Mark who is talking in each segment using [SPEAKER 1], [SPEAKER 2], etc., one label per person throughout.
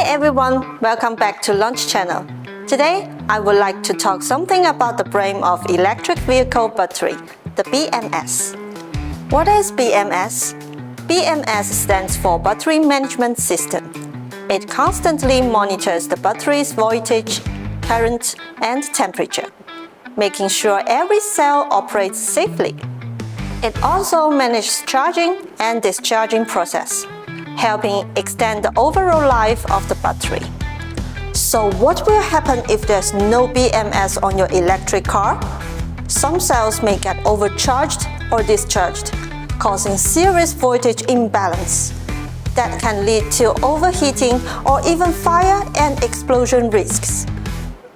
[SPEAKER 1] everyone, welcome back to Launch channel. Today, I would like to talk something about the brain of electric vehicle battery, the BMS. What is BMS? BMS stands for Battery Management System. It constantly monitors the battery's voltage, current, and temperature, making sure every cell operates safely. It also manages charging and discharging process, helping extend the overall life of the battery. So what will happen if there's no BMS on your electric car? Some cells may get overcharged or discharged, causing serious voltage imbalance. That can lead to overheating or even fire and explosion risks.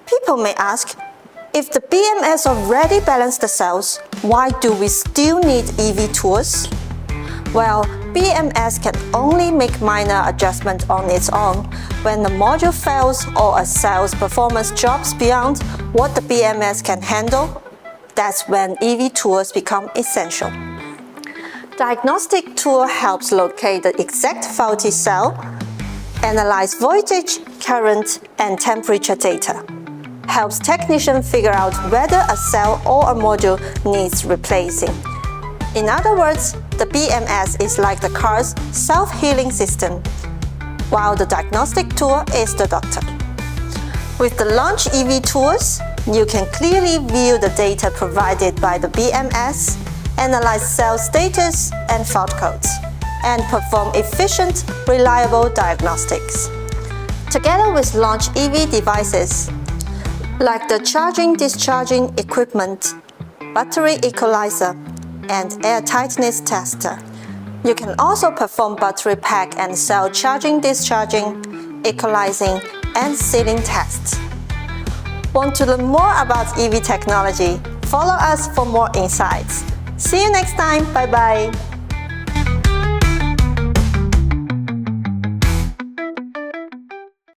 [SPEAKER 1] People may ask, if the BMS already balanced the cells, why do we still need EV tools? Well, BMS can only make minor adjustments on its own when the module fails or a cell's performance drops beyond what the BMS can handle. That's when EV tools become essential. Diagnostic tool helps locate the exact faulty cell, analyze voltage, current, and temperature data. Helps technicians figure out whether a cell or a module needs replacing. In other words, the BMS is like the car's self-healing system, while the diagnostic tool is the doctor. With the Launch EV tools, you can clearly view the data provided by the BMS, analyze cell status and fault codes, and perform efficient, reliable diagnostics. Together with Launch EV devices, like the charging-discharging equipment, battery equalizer, and air tightness tester. You can also perform battery pack and cell charging-discharging, equalizing, and sealing tests. Want to learn more about EV technology? Follow us for more insights. See you next time. Bye-bye.